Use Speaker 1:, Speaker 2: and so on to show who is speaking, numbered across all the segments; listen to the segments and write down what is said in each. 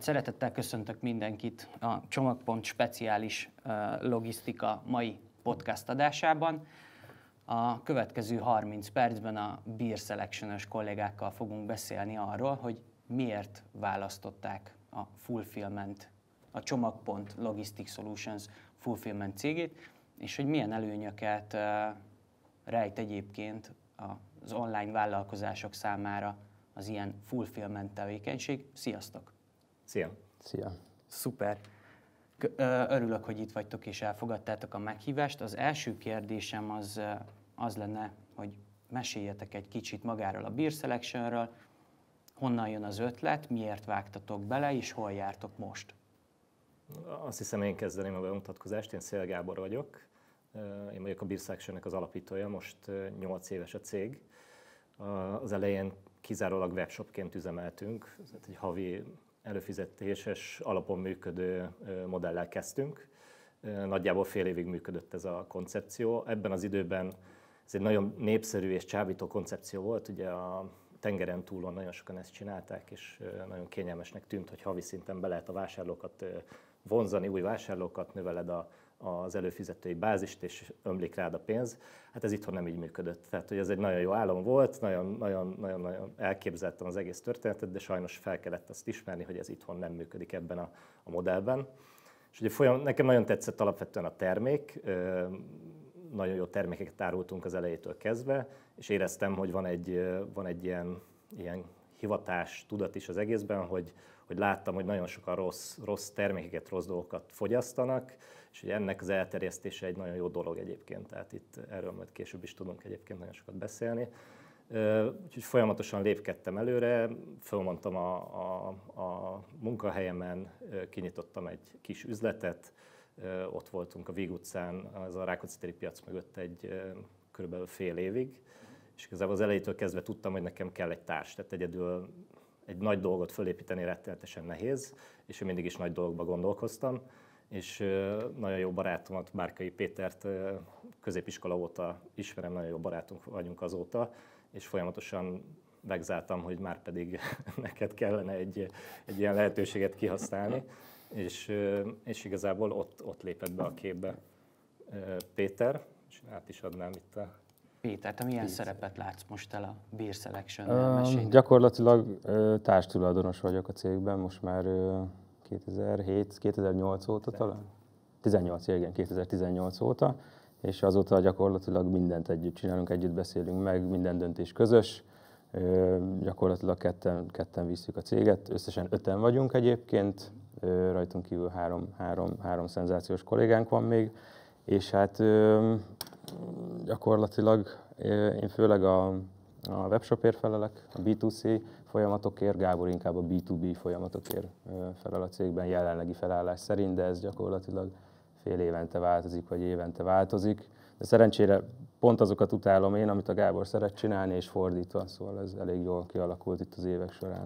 Speaker 1: Szeretettel köszöntök mindenkit a Csomagpont speciális logisztika mai podcast adásában. A következő 30 percben a Beer Selection-ös kollégákkal fogunk beszélni arról, hogy miért választották a Fulfillment, a Csomagpont Logistic Solutions Fulfillment cégét, és hogy milyen előnyöket rejt egyébként az online vállalkozások számára az ilyen fulfillment tevékenység. Sziasztok!
Speaker 2: Szia!
Speaker 3: Szia!
Speaker 1: Szuper! Örülök, hogy itt vagytok és elfogadtátok a meghívást. Az első kérdésem az lenne, hogy meséljetek egy kicsit magáról a Beer Selectionről, honnan jön az ötlet, miért vágtatok bele, és hol jártok most?
Speaker 2: Azt hiszem, én kezdeném a bemutatkozást, én Szél Gábor vagyok. Én vagyok a Beer Selectionnek az alapítója, most 8 éves a cég. Az elején kizárólag webshopként üzemeltünk, egy havi előfizetéses alapon működő modellel kezdtünk. Nagyjából fél évig működött ez a koncepció. Ebben az időben ez egy nagyon népszerű és csábító koncepció volt. Ugye a tengeren túlon nagyon sokan ezt csinálták, és nagyon kényelmesnek tűnt, hogy havi szinten be lehet a vásárlókat vonzani, új vásárlókat, növeled az előfizetői bázist, és ömlik rád a pénz. Hát ez itthon nem így működött. Tehát, hogy ez egy nagyon jó álom volt, nagyon elképzeltem az egész történetet, de sajnos fel kellett azt ismerni, hogy ez itthon nem működik ebben a modellben. És ugye nekem nagyon tetszett alapvetően a termék, nagyon jó termékeket árultunk az elejétől kezdve, és éreztem, hogy van egy ilyen hivatás, tudat is az egészben, hogy láttam, hogy nagyon sokan rossz termékeket, rossz dolgokat fogyasztanak, és hogy ennek az elterjesztése egy nagyon jó dolog egyébként, tehát itt erről majd később is tudunk egyébként nagyon sokat beszélni. Úgyhogy folyamatosan lépkedtem előre, fölmondtam a munkahelyemen, kinyitottam egy kis üzletet, ott voltunk a Víg utcán, az a Rákóczi téri piac mögött körülbelül fél évig, és igazából az elejétől kezdve tudtam, hogy nekem kell egy társ, tehát egyedül egy nagy dolgot fölépíteni rettenetesen nehéz, és én mindig is nagy dolgokba gondolkoztam, és nagyon jó barátomat, Bárkai Pétert középiskola óta ismerem, nagyon jó barátunk vagyunk azóta, és folyamatosan vegzáltam, hogy már pedig neked kellene egy ilyen lehetőséget kihasználni, és igazából ott lépett be a képbe Péter, és át is adnám itt a...
Speaker 1: Péter, te milyen szerepet látsz most el a Beer Selection-nel?
Speaker 3: Gyakorlatilag társtulajdonos vagyok a cégben, most már 2008 óta talán? 2018 óta, és azóta gyakorlatilag mindent együtt csinálunk, együtt beszélünk meg, minden döntés közös. Gyakorlatilag ketten visszük a céget, összesen 5-en vagyunk egyébként, rajtunk kívül három szenzációs kollégánk van még, és hát gyakorlatilag én főleg a webshopért felelek, a B2C folyamatokért, Gábor inkább a B2B folyamatokért felel a cégben jelenlegi felállás szerint, de ez gyakorlatilag fél évente változik, vagy évente változik. De szerencsére pont azokat utálom én, amit a Gábor szeret csinálni, és fordítva, szóval ez elég jól kialakult itt az évek során.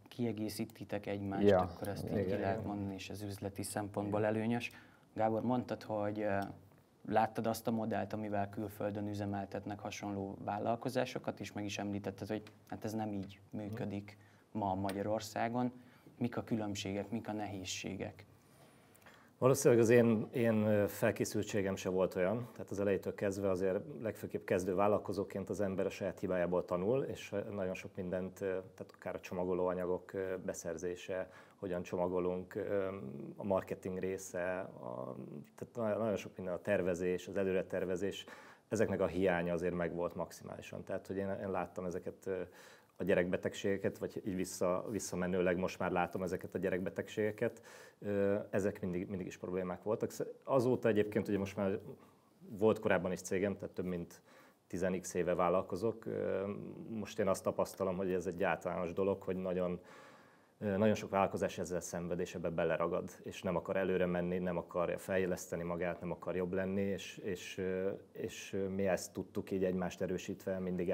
Speaker 1: Kiegészítitek egymást, ja, akkor ezt így ki lehet mondani, és ez üzleti szempontból előnyös. Gábor, mondtad, hogy láttad azt a modellt, amivel külföldön üzemeltetnek hasonló vállalkozásokat, és meg is említetted, hogy hát ez nem így működik ma Magyarországon. Mik a különbségek, mik a nehézségek?
Speaker 2: Valószínűleg az én felkészültségem se volt olyan, tehát az elejétől kezdve azért legfőképp kezdő vállalkozóként az ember a saját hibájából tanul, és nagyon sok mindent, tehát akár a csomagolóanyagok beszerzése, hogyan csomagolunk, a marketing része, tehát nagyon sok minden, a tervezés, az előretervezés, ezeknek a hiánya azért megvolt maximálisan. Tehát, hogy én láttam ezeket a gyerekbetegségeket, vagy így visszamenőleg most már látom ezeket a gyerekbetegségeket, ezek mindig is problémák voltak. Azóta egyébként ugye most már volt korábban is cégem, tehát több mint 10x éve vállalkozok. Most én azt tapasztalom, hogy ez egy általános dolog, hogy nagyon sok vállalkozás ezzel szenved, és ebbe beleragad, és nem akar előre menni, nem akarja fejleszteni magát, nem akar jobb lenni, és mi ezt tudtuk így egymást erősítve mindig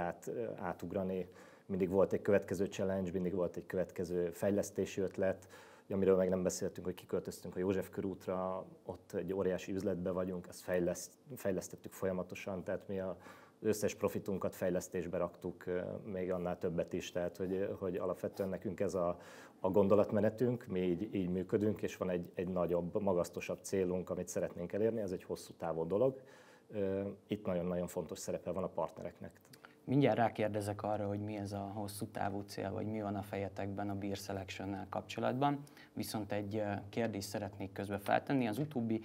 Speaker 2: átugrani. Mindig volt egy következő challenge, mindig volt egy következő fejlesztési ötlet, amiről meg nem beszéltünk, hogy kiköltöztünk a József körútra, ott egy óriási üzletben vagyunk, ezt fejlesztettük folyamatosan, tehát mi összes profitunkat fejlesztésbe raktuk, még annál többet is, tehát hogy alapvetően nekünk ez a gondolatmenetünk, mi így működünk, és van egy nagyobb, magasztosabb célunk, amit szeretnénk elérni, ez egy hosszú távú dolog. Itt nagyon-nagyon fontos szerepe van a partnereknek.
Speaker 1: Mindjárt rákérdezek arra, hogy mi ez a hosszú távú cél, vagy mi van a fejetekben a Beer Selection-nel kapcsolatban. Viszont egy kérdést szeretnék közbe feltenni. Az utóbbi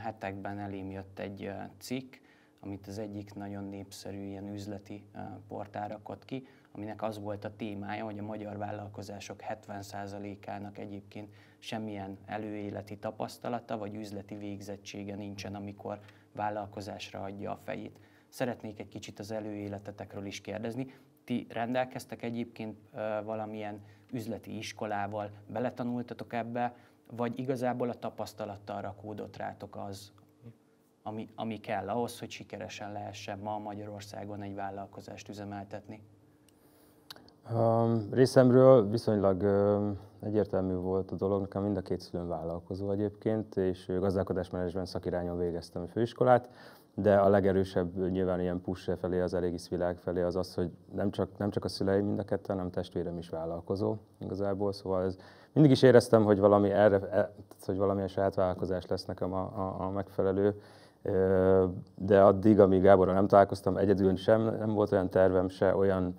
Speaker 1: hetekben elém jött egy cikk, amit az egyik nagyon népszerű ilyen üzleti portál rakott ki, aminek az volt a témája, hogy a magyar vállalkozások 70%-ának egyébként semmilyen előéleti tapasztalata vagy üzleti végzettsége nincsen, amikor vállalkozásra adja a fejét. Szeretnék egy kicsit az előéletetekről is kérdezni. Ti rendelkeztek egyébként valamilyen üzleti iskolával, beletanultatok ebbe, vagy igazából a tapasztalattal rakódott rátok az, ami kell ahhoz, hogy sikeresen lehessen ma Magyarországon egy vállalkozást üzemeltetni?
Speaker 3: Részemről viszonylag egyértelmű volt a dolog, nekem mind a két szülőm vállalkozó egyébként, és gazdálkodásmenedzsment szakirányon végeztem a főiskolát, de a legerősebb nyilván ilyen push felé, az egész világ felé az, hogy nem csak a szüleim mind a ketten, hanem testvérem is vállalkozó igazából, szóval mindig is éreztem, hogy valamilyen saját vállalkozás lesz nekem a megfelelő, de addig, amíg Gáborral nem találkoztam, egyedül sem, nem volt olyan tervem se, olyan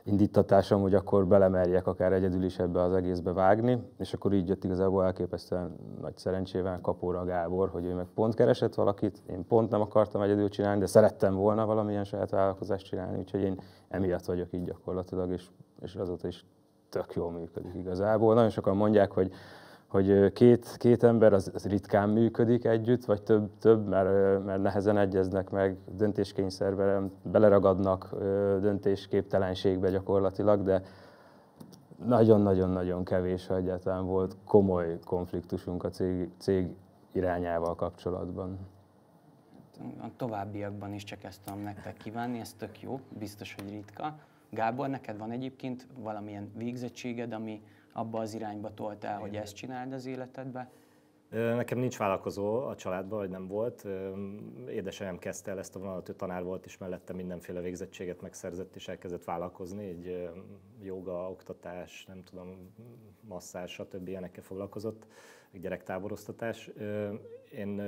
Speaker 3: indítatásom, hogy akkor belemerjek akár egyedül is ebbe az egészbe vágni, és akkor így jött igazából elképesztően nagy szerencsével Kapóra Gábor, hogy ő meg pont keresett valakit, én pont nem akartam egyedül csinálni, de szerettem volna valamilyen saját vállalkozást csinálni, úgyhogy én emiatt vagyok így gyakorlatilag, és azóta is tök jól működik igazából. Nagyon sokan mondják, hogy két ember az ritkán működik együtt, vagy több, mert nehezen egyeznek meg, döntéskényszerbe beleragadnak, döntésképtelenségbe gyakorlatilag, de nagyon-nagyon-nagyon kevés, ha egyáltalán volt komoly konfliktusunk a cég irányával kapcsolatban.
Speaker 1: A továbbiakban is csak ezt tudom nektek kívánni, ez tök jó, biztos, hogy ritka. Gábor, neked van egyébként valamilyen végzettséged, ami abba az irányba toltál, hogy ezt csináld az életedbe?
Speaker 2: Nekem nincs vállalkozó a családban, vagy nem volt. Édesanyám kezdte el ezt a vonalat, ő tanár volt, és mellette mindenféle végzettséget megszerzett, és elkezdett vállalkozni, egy jóga, oktatás, nem tudom, masszázs, stb. Ilyenekkel foglalkozott, egy gyerektáboroztatás. Én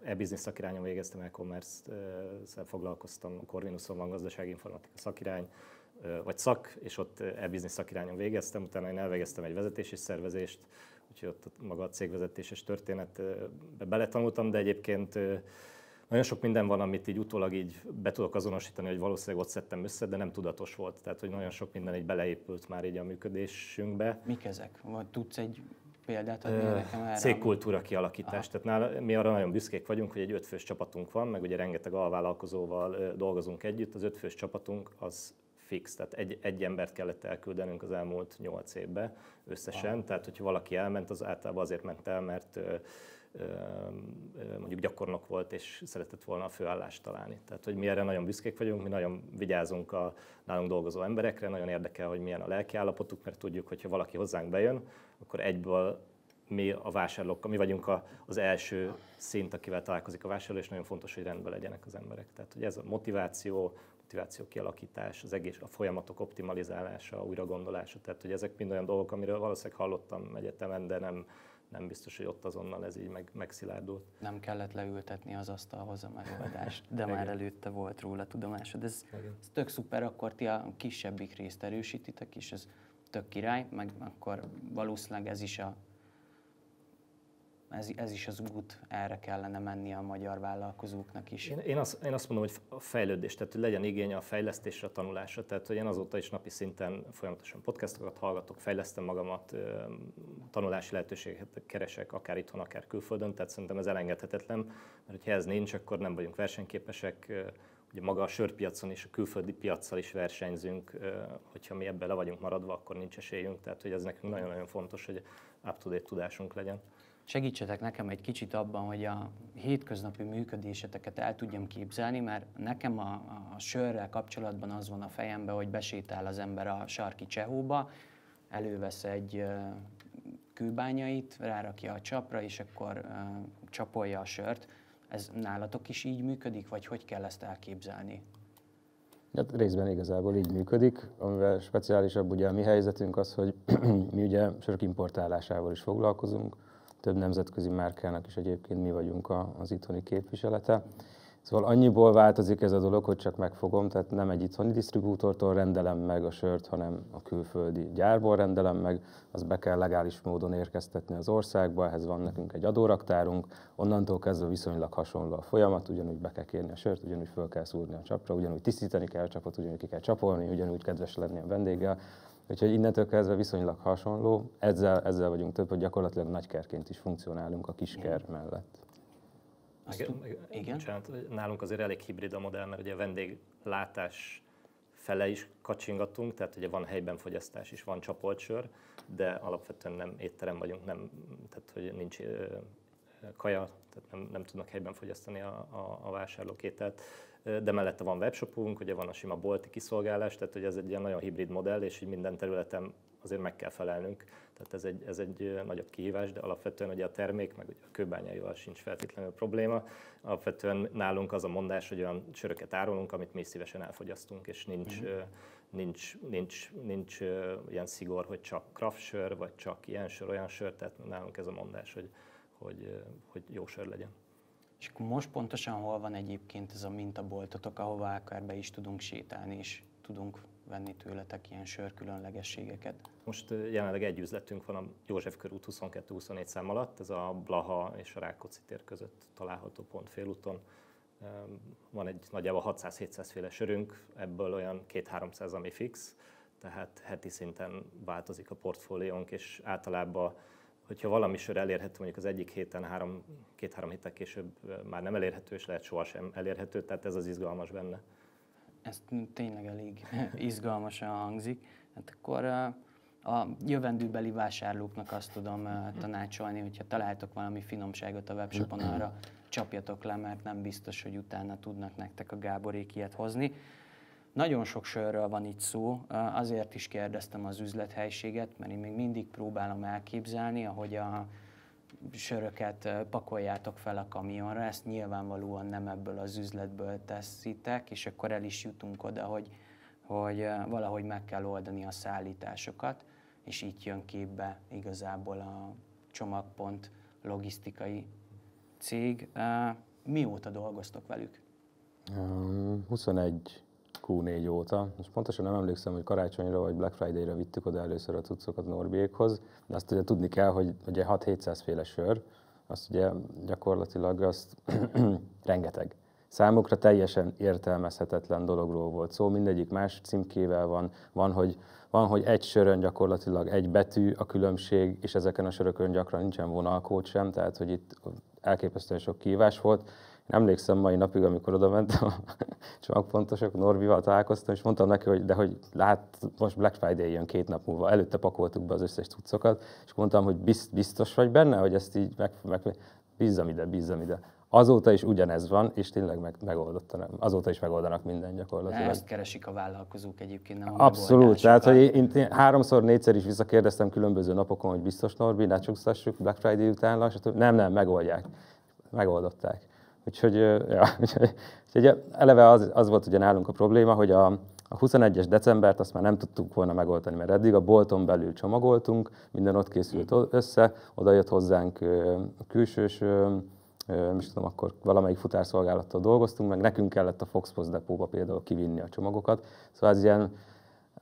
Speaker 2: e-business szakirányon végeztem, e-commerce-szel foglalkoztam, a Corvinuson van gazdasági informatika szakirány, vagy szak, és ott e-business szakirányon végeztem, utána én elvégeztem egy vezetési szervezést, úgyhogy ott maga a cégvezetéses történetbe beletanultam, de egyébként nagyon sok minden van, amit így utólag így be tudok azonosítani, hogy valószínűleg ott szedtem össze, de nem tudatos volt. Tehát, hogy nagyon sok minden így beleépült már így a működésünkbe.
Speaker 1: Mik ezek? Vagy tudsz egy példát adni nekem erre?
Speaker 2: Cégkultúra kialakítás. Tehát mi arra nagyon büszkék vagyunk, hogy egy 5 fős csapatunk van, meg ugye rengeteg alvállalkozóval dolgozunk együtt. Az 5 fős csapatunk az fix, tehát egy embert kellett elküldenünk az elmúlt 8 évben összesen. Tehát, hogyha valaki elment, az általában azért ment el, mert mondjuk gyakornok volt, és szeretett volna a főállást találni. Tehát, hogy mi erre nagyon büszkék vagyunk, mi nagyon vigyázunk a nálunk dolgozó emberekre, nagyon érdekel, hogy milyen a lelkiállapotuk, mert tudjuk, hogy ha valaki hozzánk bejön, akkor egyből mi a vásárlók, mi vagyunk az első szint, akivel találkozik a vásárló, és nagyon fontos, hogy rendben legyenek az emberek. Tehát, hogy ez a motiváció kialakítás, a folyamatok optimalizálása, újragondolása, tehát hogy ezek mind olyan dolgok, amiről valószínűleg hallottam egyetemen, de nem biztos, hogy ott azonnal ez így megszilárdult.
Speaker 1: Nem kellett leültetni az asztalhoz a megoldást, de már előtte volt róla tudomásod. Ez tök szuper, akkor ti a kisebbik részt erősítitek, és ez tök király, meg akkor valószínűleg ez is az út, erre kellene menni a magyar vállalkozóknak is.
Speaker 2: Én azt mondom, hogy a fejlődés, tehát hogy legyen igény a fejlesztésre, a tanulásra. Tehát hogy én azóta is napi szinten folyamatosan podcastokat hallgatok, fejlesztem magamat, tanulási lehetőségeket keresek, akár itthon, akár külföldön, tehát szerintem ez elengedhetetlen, mert hogyha ez nincs, akkor nem vagyunk versenyképesek. Ugye maga a sörpiacon és a külföldi piaccal is versenyzünk, hogyha mi ebben le vagyunk maradva, akkor nincs esélyünk, tehát hogy ez nekünk nagyon-nagyon fontos, hogy up-to-date tudásunk legyen.
Speaker 1: Segítsetek nekem egy kicsit abban, hogy a hétköznapi működéseteket el tudjam képzelni, mert nekem a sörrel kapcsolatban az van a fejemben, hogy besétál az ember a sarki csehóba, elővesz egy kőbányait, rárakja a csapra, és akkor csapolja a sört. Ez nálatok is így működik, vagy hogy kell ezt elképzelni?
Speaker 3: Hát részben igazából így működik, amivel speciálisabb ugye a mi helyzetünk az, hogy mi ugye sörök importálásával is foglalkozunk, több nemzetközi márkának is egyébként mi vagyunk az itthoni képviselete. Szóval annyiból változik ez a dolog, hogy csak megfogom, tehát nem egy itthoni disztribútortól rendelem meg a sört, hanem a külföldi gyárból rendelem meg, az be kell legális módon érkeztetni az országba, ehhez van nekünk egy adóraktárunk, onnantól kezdve viszonylag hasonló a folyamat, ugyanúgy be kell kérni a sört, ugyanúgy föl kell szúrni a csapra, ugyanúgy tisztítani kell a csapot, ugyanúgy ki kell csapolni, ugyanúgy kedves lenni a vendéggel. Úgyhogy innentől kezdve viszonylag hasonló, ezzel vagyunk több, hogy gyakorlatilag nagykerként is funkcionálunk a kisker mellett.
Speaker 1: Igen?
Speaker 2: Bocsánat, nálunk azért elég hibrid a modell, mert ugye a vendéglátás fele is kacsingatunk, tehát ugye van helyben fogyasztás is, van csapolt sör, de alapvetően nem étterem vagyunk, tehát hogy nincs kaja, tehát nem tudnak helyben fogyasztani a vásárlók ételt. De mellette van webshopunk, ugye van a sima bolti kiszolgálás, tehát hogy ez egy ilyen nagyon hibrid modell, és így minden területen azért meg kell felelnünk. Tehát ez egy nagyobb kihívás, de alapvetően ugye a termék, meg ugye a kőbányaival sincs feltétlenül probléma. Alapvetően nálunk az a mondás, hogy olyan söröket árulunk, amit mi szívesen elfogyasztunk, és nincs ilyen szigor, hogy csak craft sör, vagy csak ilyen sör, olyan sör, tehát nálunk ez a mondás, hogy jó sör legyen.
Speaker 1: És akkor most pontosan hol van egyébként ez a mintaboltotok, ahová akár be is tudunk sétálni, és tudunk venni tőletek ilyen sörkülönlegességeket?
Speaker 2: Most jelenleg egy üzletünk van a József körút 22-24 szám alatt, ez a Blaha és a Rákóczi tér között található pont félúton. Van egy nagyjából 600-700 féle sörünk, ebből olyan 200-300 ami fix, tehát heti szinten változik a portfóliónk, és általában hogyha valami sör elérhető, mondjuk az egyik héten, 2-3 héttel később már nem elérhető, és lehet sohasem elérhető, tehát ez az izgalmas benne.
Speaker 1: Ez tényleg elég izgalmasan hangzik. Hát akkor a jövendőbeli vásárlóknak azt tudom tanácsolni, hogyha találtok valami finomságot a webshopon, arra csapjatok le, mert nem biztos, hogy utána tudnak nektek a Gáborék ilyet hozni. Nagyon sok sörről van itt szó, azért is kérdeztem az üzlethelyiséget, mert én még mindig próbálom elképzelni, ahogy a söröket pakoljátok fel a kamionra, ezt nyilvánvalóan nem ebből az üzletből teszitek, és akkor el is jutunk oda, hogy valahogy meg kell oldani a szállításokat, és itt jön képbe igazából a Csomagpont logisztikai cég. Mióta dolgoztok velük?
Speaker 3: 21 Q4 óta. Most pontosan nem emlékszem, hogy karácsonyra vagy Black Friday-re vittük oda először a cuccokat Norbiékhoz, de azt ugye tudni kell, hogy ugye 6-700 féle sör, azt ugye gyakorlatilag azt rengeteg. Számukra teljesen értelmezhetetlen dologról volt szó, mindegyik más címkével van, hogy egy sörön gyakorlatilag egy betű a különbség, és ezeken a sörökön gyakran nincsen vonalkód sem, tehát hogy itt elképesztően sok kihívás volt. Én emlékszem mai napig, amikor oda mentem a Csomagpontosok, Norbival találkoztam, és mondtam neki, hogy lát, most Black Friday jön 2 nap múlva, előtte pakoltuk be az összes cuccokat, és mondtam, hogy biztos vagy benne, hogy ezt így bízzam ide. Azóta is ugyanez van, és tényleg azóta is megoldanak minden gyakorlatilag.
Speaker 1: Ezt keresik a vállalkozók egyébként, nem a
Speaker 3: abszolút, tehát hogy én 3-4-szer is visszakérdeztem különböző napokon, hogy biztos Norbi, ne csúsztassuk Black Friday után, nem, megoldották. Úgyhogy eleve az volt ugye nálunk a probléma, hogy a 21-es decembert azt már nem tudtuk volna megoldani, mert eddig a bolton belül csomagoltunk, minden ott készült össze, oda jött hozzánk külsős, nem is tudom, akkor valamelyik futárszolgálattal dolgoztunk, meg nekünk kellett a Fox Post depóba például kivinni a csomagokat. Szóval ez ilyen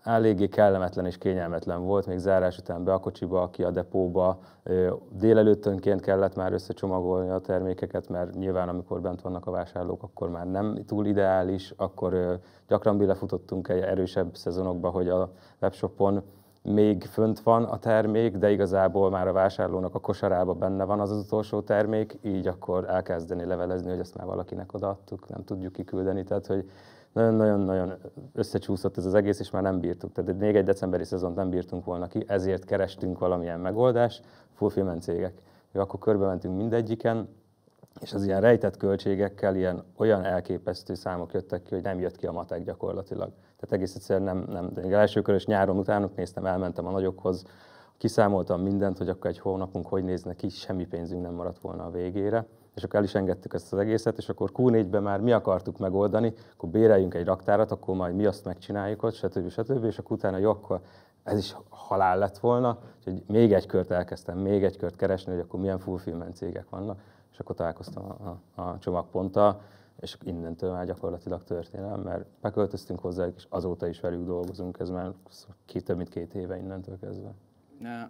Speaker 3: eléggé kellemetlen és kényelmetlen volt, még zárás után be a kocsiba, ki a depóba. Délelőttönként kellett már összecsomagolni a termékeket, mert nyilván amikor bent vannak a vásárlók, akkor már nem túl ideális, akkor gyakran belefutottunk egy erősebb szezonokba, hogy a webshopon még fönt van a termék, de igazából már a vásárlónak a kosarába benne van az utolsó termék, így akkor elkezdeni levelezni, hogy ezt már valakinek odaadtuk, nem tudjuk kiküldeni, tehát hogy nagyon-nagyon összecsúszott ez az egész, és már nem bírtuk. Tehát még egy decemberi szezont nem bírtunk volna ki, ezért kerestünk valamilyen megoldást, fulfillment cégek. Akkor körbementünk mindegyiken, és az ilyen rejtett költségekkel olyan elképesztő számok jöttek ki, hogy nem jött ki a matek gyakorlatilag. Tehát egész egyszerűen nem. De első körös nyáron utánuk néztem, elmentem a nagyokhoz, kiszámoltam mindent, hogy akkor egy hónapunk hogy nézne ki, semmi pénzünk nem maradt volna a végére. és akkor el is engedtük ezt az egészet, és akkor Q4-ben már mi akartuk megoldani, akkor béreljünk egy raktárat, akkor majd mi azt megcsináljuk ott, stb. És akkor utána jó, akkor ez is halál lett volna, úgyhogy még egy kört elkezdtem, még egy kört keresni, hogy akkor milyen fulfillment cégek vannak, és akkor találkoztam a Csomagponttal, és innentől már gyakorlatilag történelem, mert beköltöztünk hozzájuk, és azóta is velük dolgozunk, ez már több mint 2 éve innentől kezdve.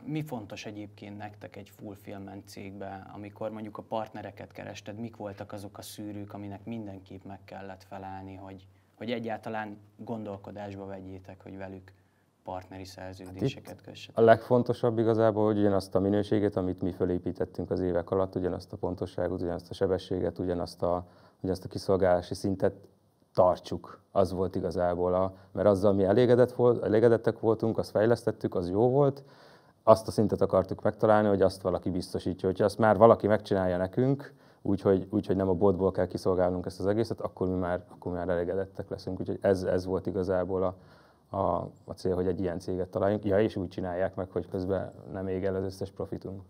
Speaker 1: Mi fontos egyébként nektek egy fulfillment cégben, amikor mondjuk a partnereket kerested, mik voltak azok a szűrők, aminek mindenképp meg kellett felelni, hogy egyáltalán gondolkodásba vegyétek, hogy velük partneri szerződéseket kössetek?
Speaker 3: A legfontosabb igazából, hogy ugyanazt a minőséget, amit mi fölépítettünk az évek alatt, ugyanazt a pontosságot, ugyanazt a sebességet, ugyanazt a kiszolgálási szintet tartsuk. Az volt igazából, mert azzal mi elégedettek voltunk, azt fejlesztettük, az jó volt, azt a szintet akartuk megtalálni, hogy azt valaki biztosítja. Hogyha azt már valaki megcsinálja nekünk, úgyhogy nem a botból kell kiszolgálnunk ezt az egészet, akkor mi már elégedettek leszünk. Úgyhogy ez volt igazából a cél, hogy egy ilyen céget találjunk. Ja, és úgy csinálják meg, hogy közben nem ég el az összes profitunk.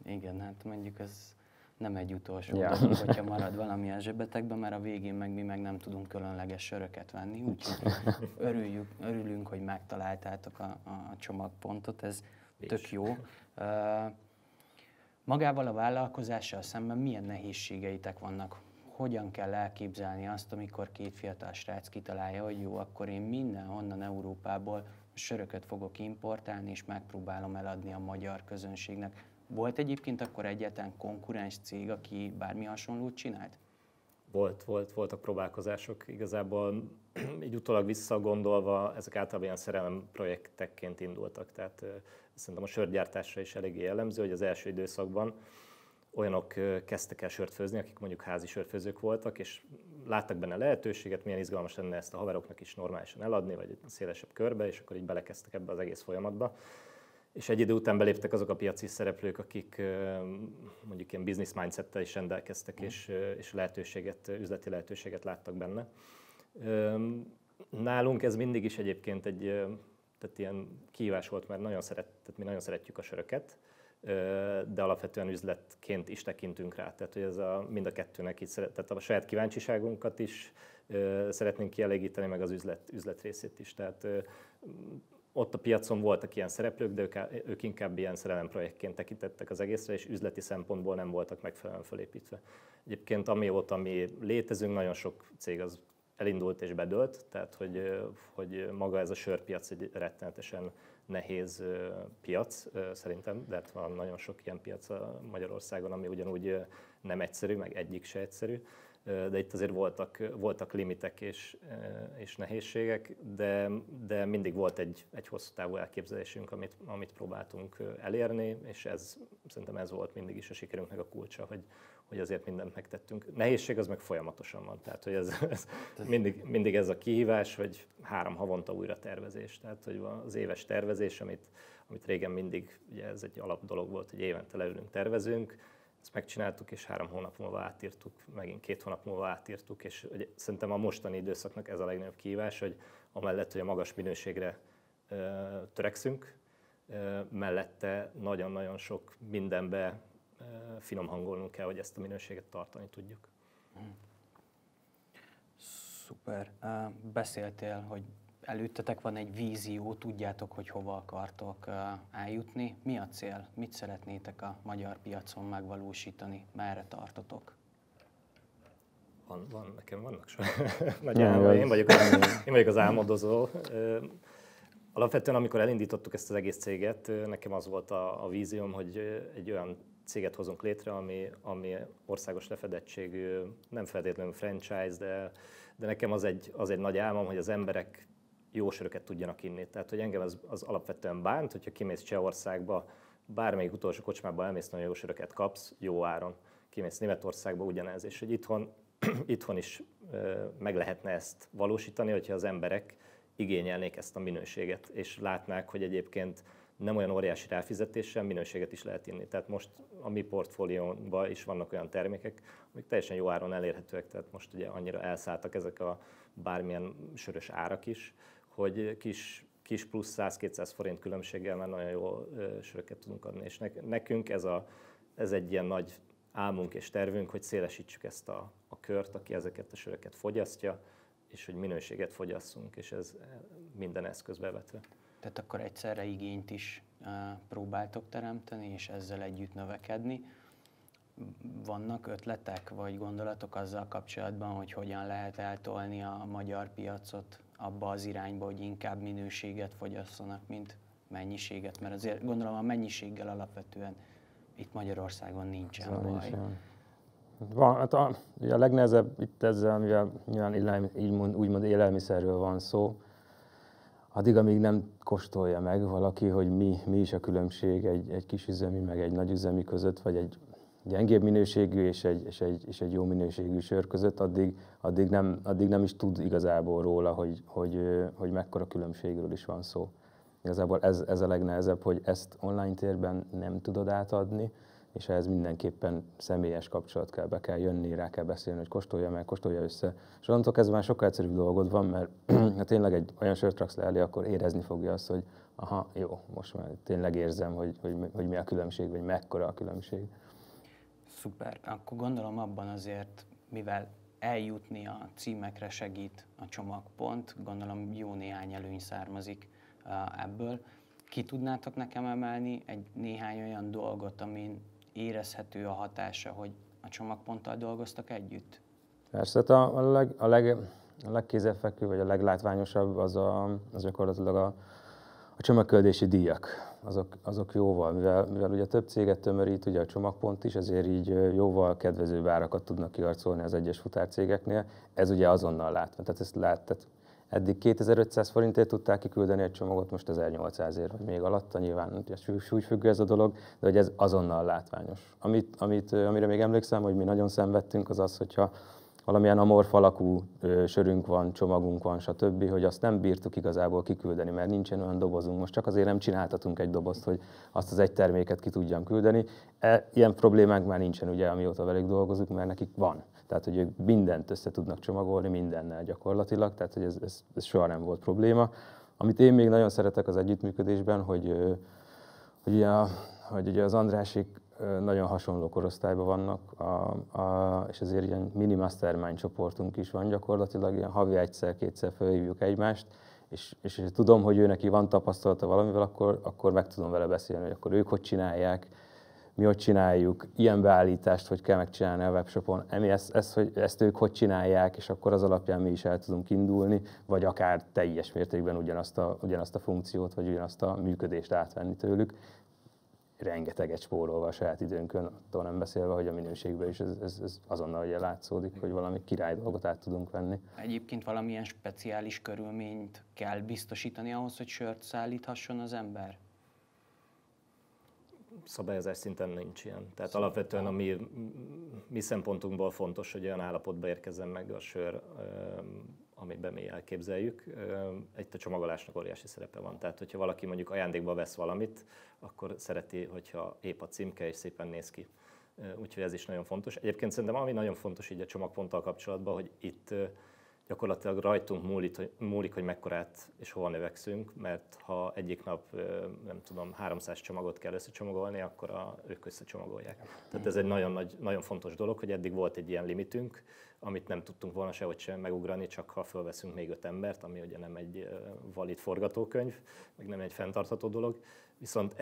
Speaker 1: Igen, hát mondjuk ez nem egy utolsó dolog, hogyha marad valami a zsebetekben, mert a végén mi meg nem tudunk különleges söröket venni, úgyhogy örülünk, hogy megtaláltátok a Csomagpontot, ez tök jó. Magával a vállalkozással szemben milyen nehézségeitek vannak? Hogyan kell elképzelni azt, amikor 2 fiatal srác kitalálja, hogy jó, akkor én mindenhonnan Európából söröket fogok importálni, és megpróbálom eladni a magyar közönségnek. Volt egyébként akkor egyáltalán konkurens cég, aki bármi hasonlót csinált?
Speaker 2: Voltak próbálkozások. Igazából így utólag visszagondolva, ezek általában ilyen szerelem projektekként indultak. Tehát szerintem a sörgyártásra is eléggé jellemző, hogy az első időszakban olyanok kezdtek el sört főzni, akik mondjuk házi sörfőzők voltak, és láttak benne lehetőséget, milyen izgalmas lenne ezt a haveroknak is normálisan eladni, vagy szélesebb körbe, és akkor így belekezdtek ebbe az egész folyamatba. És egy idő után beléptek azok a piaci szereplők, akik mondjuk ilyen business mindsettel is rendelkeztek, és üzleti lehetőséget láttak benne. Nálunk ez mindig is egyébként tehát ilyen kihívás volt, mert mi nagyon szeretjük a söröket, de alapvetően üzletként is tekintünk rá. Tehát, hogy ez mind a kettőnek így tehát a saját kíváncsiságunkat is szeretnénk kielégíteni, meg az üzlet részét is. Tehát ott a piacon voltak ilyen szereplők, de ők inkább ilyen szerelemprojektként tekintettek az egészre, és üzleti szempontból nem voltak megfelelően felépítve. Egyébként amióta mi létezünk, nagyon sok cég az elindult és bedőlt, tehát hogy maga ez a sörpiac egy rettenetesen nehéz piac szerintem, de hát van nagyon sok ilyen piac Magyarországon, ami ugyanúgy nem egyszerű, meg egyik se egyszerű. De itt azért voltak limitek és nehézségek, de mindig volt egy hosszú távú elképzelésünk, amit próbáltunk elérni, és szerintem ez volt mindig is a sikerünknek a kulcsa, hogy azért mindent megtettünk. Nehézség az meg folyamatosan van, tehát hogy ez mindig ez a kihívás, hogy 3 havonta újra tervezés, tehát hogy az éves tervezés, amit régen mindig, ugye ez egy alap dolog volt, hogy évente leülünk, tervezünk, ezt megcsináltuk, és 3 hónap múlva átírtuk, megint 2 hónap múlva átírtuk, és szerintem a mostani időszaknak ez a legnagyobb kihívás, hogy amellett, hogy a magas minőségre törekszünk, mellette nagyon-nagyon sok mindenbe finom hangolnunk kell, hogy ezt a minőséget tartani tudjuk.
Speaker 1: Szuper. Beszéltél, hogy előttetek van egy vízió, tudjátok, hogy hova akartok eljutni. Mi a cél? Mit szeretnétek a magyar piacon megvalósítani? Merre tartotok?
Speaker 2: Nekem vannak nagy álmaim. Én vagyok az álmodozó. Alapvetően, amikor elindítottuk ezt az egész céget, nekem az volt a vízióm, hogy egy olyan céget hozunk létre, ami országos lefedettségű, nem feltétlenül franchise, de nekem az egy nagy álmom, hogy az emberek jó söröket tudjanak inni. Tehát, hogy engem az alapvetően bánt, hogyha kimész Csehországba, bármelyik utolsó kocsmába elmész, nagyon jó söröket kapsz, jó áron. Kimész Németországba, ugyanez. És hogy itthon is meg lehetne ezt valósítani, hogyha az emberek igényelnék ezt a minőséget, és látnák, hogy egyébként nem olyan óriási ráfizetéssel minőséget is lehet inni. Tehát most a mi portfóliónkban is vannak olyan termékek, amik teljesen jó áron elérhetőek, tehát most ugye annyira elszálltak ezek a bármilyen sörös árak is, hogy kis plusz 100-200 forint különbséggel már nagyon jó söröket tudunk adni. És nekünk ez egy ilyen nagy álmunk és tervünk, hogy szélesítsük ezt a kört, aki ezeket a söröket fogyasztja, és hogy minőséget fogyasszunk, és ez minden eszközbe vetve.
Speaker 1: Tehát akkor egyszerre igényt is próbáltok teremteni, és ezzel együtt növekedni. Vannak ötletek vagy gondolatok azzal kapcsolatban, hogy hogyan lehet eltolni a magyar piacot abba az irányba, hogy inkább minőséget fogyasszanak, mint mennyiséget? Mert azért gondolom a mennyiséggel alapvetően itt Magyarországon nincsen baj.
Speaker 3: Van, hát ugye a legnehezebb itt ezzel, mivel nyilván úgymond élelmiszerről van szó, addig, amíg nem kóstolja meg valaki, hogy mi is a különbség egy kisüzemi meg egy nagyüzemi között, vagy egy gyengébb minőségű és egy jó minőségű sör között, addig nem is tud igazából róla, hogy mekkora különbségről is van szó. Igazából ez a legnehezebb, hogy ezt online térben nem tudod átadni, és ehhez mindenképpen személyes kapcsolat kell, be kell jönni, rá kell beszélni, hogy kóstolja meg, kóstolja össze. És onnantól kezdve már sokkal egyszerűbb dolgod van, mert ha tényleg egy olyan sört raksz le elé, akkor érezni fogja azt, hogy aha, jó, most már tényleg érzem, hogy mi a különbség, vagy mekkora a különbség.
Speaker 1: Szuper. Akkor gondolom abban azért, mivel eljutni a címekre segít a csomagpont, gondolom jó néhány előny származik ebből. Ki tudnátok nekem emelni néhány olyan dolgot, amin érezhető a hatása, hogy a csomagponttal dolgoztak együtt?
Speaker 3: Persze, a legkézzelfekvő, vagy a leglátványosabb az gyakorlatilag a csomagküldési díjak. Azok jóval, mivel ugye több céget tömörít ugye a csomagpont is, ezért így jóval kedvezőbb árakat tudnak kiharcolni az egyes futárcégeknél. Ez ugye azonnal látva. Tehát ezt tehát eddig 2500 forintért tudták kiküldeni egy csomagot, most 1800-ért, vagy még alatta, nyilván súlyfüggő ez a dolog, de hogy ez azonnal látványos. Amire még emlékszem, hogy mi nagyon szenvedtünk, az az, hogyha valamilyen amorf alakú sörünk van, csomagunk van, stb., hogy azt nem bírtuk igazából kiküldeni, mert nincsen olyan dobozunk. Most csak azért nem csináltatunk egy dobozt, hogy azt az egy terméket ki tudjam küldeni. Ilyen problémánk már nincsen, ugye, amióta velük dolgozunk, mert nekik van. Tehát, hogy ők mindent össze tudnak csomagolni, mindennel gyakorlatilag, tehát, hogy ez soha nem volt probléma. Amit én még nagyon szeretek az együttműködésben, hogy ugye az Andrásék nagyon hasonló korosztályban vannak, és ezért ilyen mini mastermind csoportunk is van gyakorlatilag, ilyen havi egyszer-kétszer felhívjuk egymást, és tudom, hogy ő neki van tapasztalata valamivel, akkor meg tudom vele beszélni, hogy akkor ők hogy csinálják, mi hogy csináljuk, ilyen beállítást, hogy kell megcsinálni a webshopon, ezt ők hogy csinálják, és akkor az alapján mi is el tudunk indulni, vagy akár teljes mértékben ugyanazt a funkciót, vagy ugyanazt a működést átvenni tőlük. Rengeteget spórolva a saját időnkön, attól nem beszélve, hogy a minőségben is ez azonnal ugye látszódik, hogy valami király dolgot át tudunk venni.
Speaker 1: Egyébként valamilyen speciális körülményt kell biztosítani ahhoz, hogy sört szállíthasson az ember?
Speaker 2: Szabályozás szinten nincs ilyen. Tehát alapvetően a mi szempontunkból fontos, hogy olyan állapotba érkezzen meg a sör, amiben mi elképzeljük. Itt a csomagolásnak óriási szerepe van. Tehát, hogyha valaki mondjuk ajándékba vesz valamit, akkor szereti, hogyha épp a címke és szépen néz ki. Úgyhogy ez is nagyon fontos. Egyébként szerintem ami nagyon fontos így a csomagponttal kapcsolatban, hogy itt gyakorlatilag rajtunk múlik, hogy mekkorát és hova növekszünk, mert ha egyik nap, nem tudom, 300 csomagot kell összecsomagolni, akkor ők összecsomagolják. Tehát ez egy nagyon fontos dolog, hogy eddig volt egy ilyen limitünk, amit nem tudtunk volna sehogy sem megugrani, csak ha fölveszünk még 5 embert, ami ugye nem egy valid forgatókönyv, meg nem egy fenntartható dolog. Viszont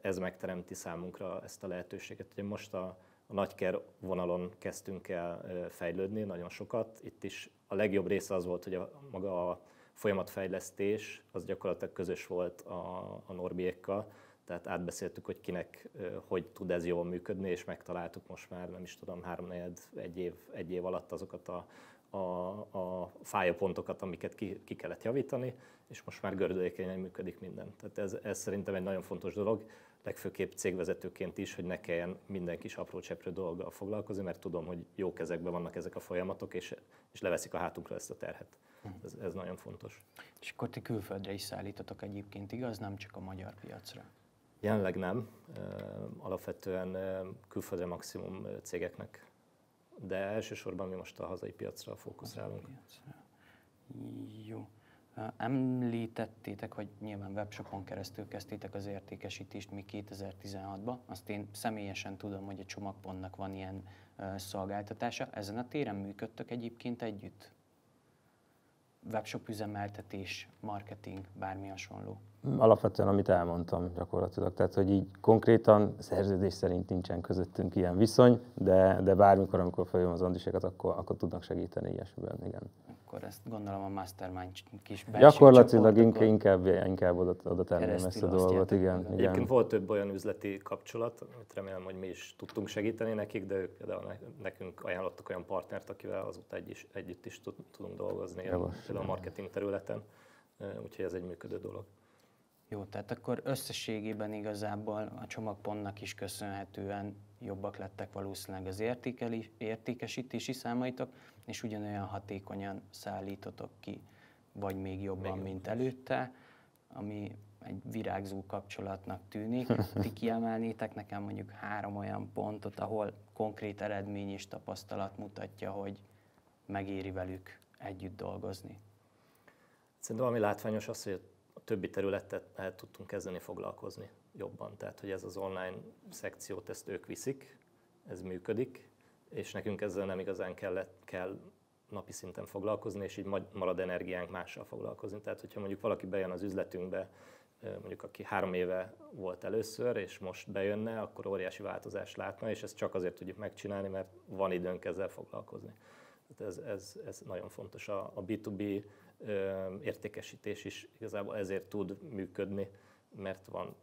Speaker 2: ez megteremti számunkra ezt a lehetőséget. Ugye most a nagyker vonalon kezdtünk el fejlődni nagyon sokat. Itt is a legjobb része az volt, hogy maga a folyamatfejlesztés az gyakorlatilag közös volt a Norbiékkal, tehát átbeszéltük, hogy kinek hogy tud ez jól működni, és megtaláltuk most már, nem is tudom, 3-4, egy év alatt azokat a fájópontokat, amiket ki kellett javítani, és most már gördülékenyen működik minden. Tehát ez szerintem egy nagyon fontos dolog, legfőképp cégvezetőként is, hogy ne kelljen minden kis apró cseprő dologgal foglalkozni, mert tudom, hogy jó kezekben vannak ezek a folyamatok, és leveszik a hátunkra ezt a terhet. Ez nagyon fontos.
Speaker 1: És akkor ti külföldre is szállítotok egyébként, igaz? Nem csak a magyar piacra?
Speaker 2: Jelenleg nem. Alapvetően külföldre maximum cégeknek, de elsősorban mi most a hazai piacra fókuszálunk.
Speaker 1: Jó. Említettétek, hogy nyilván webshopon keresztül kezdtétek az értékesítést még 2016-ban. Azt én személyesen tudom, hogy a Csomagpontnak van ilyen szolgáltatása. Ezen a téren működtök egyébként együtt? Webshop üzemeltetés, marketing, bármi hasonló?
Speaker 3: Alapvetően, amit elmondtam gyakorlatilag, tehát hogy így konkrétan szerződés szerint nincsen közöttünk ilyen viszony, de bármikor, amikor följön az Andrisékat, akkor tudnak segíteni ilyesmiben, igen.
Speaker 1: Akkor ezt gondolom a Mastermind kis belső
Speaker 3: gyakorlatilag inkább oda tenném ezt a dolgot, igen.
Speaker 2: Egyébként volt több olyan üzleti kapcsolat, amit remélem, hogy mi is tudtunk segíteni nekik, de ők például nekünk ajánlottak olyan partnert, akivel azóta együtt is tudunk dolgozni, például a marketing területen, úgyhogy ez egy működő dolog.
Speaker 1: Jó, tehát akkor összességében igazából a Csomagpontnak is köszönhetően jobbak lettek valószínűleg az értékesítési számaitok, és ugyanolyan hatékonyan szállítotok ki, vagy még jobban, mint előtte, ami egy virágzó kapcsolatnak tűnik. Ti kiemelnétek nekem mondjuk 3 olyan pontot, ahol konkrét eredmény és tapasztalat mutatja, hogy megéri velük együtt dolgozni?
Speaker 2: Szerintem ami látványos az, hogy a többi területet el tudtunk kezdeni foglalkozni jobban. Tehát, hogy ez az online szekciót, ezt ők viszik, ez működik, és nekünk ezzel nem igazán kell napi szinten foglalkozni, és így marad energiánk mással foglalkozni. Tehát, hogyha mondjuk valaki bejön az üzletünkbe, mondjuk aki 3 éve volt először, és most bejönne, akkor óriási változást látna, és ezt csak azért tudjuk megcsinálni, mert van időnk ezzel foglalkozni. Tehát ez nagyon fontos. A B2B értékesítés is igazából ezért tud működni, mert van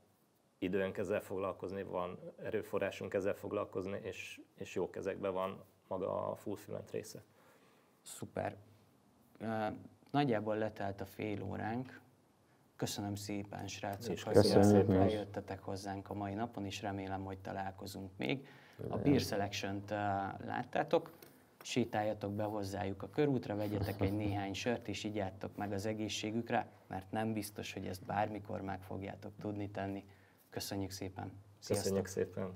Speaker 2: időnk ezzel foglalkozni, van erőforrásunk ezzel foglalkozni, és jó kezekben van maga a fulfillment része.
Speaker 1: Szuper. Nagyjából letelt a fél óránk. Köszönöm szépen, srácok, hogy eljöttetek hozzánk a mai napon, és remélem, hogy találkozunk még. A Beer Selection-t láttátok, sétáljatok be hozzájuk a körútra, vegyetek egy néhány sört, és igyátok meg az egészségükre, mert nem biztos, hogy ezt bármikor meg fogjátok tudni tenni. Köszönjük szépen!
Speaker 2: Köszönjük szépen!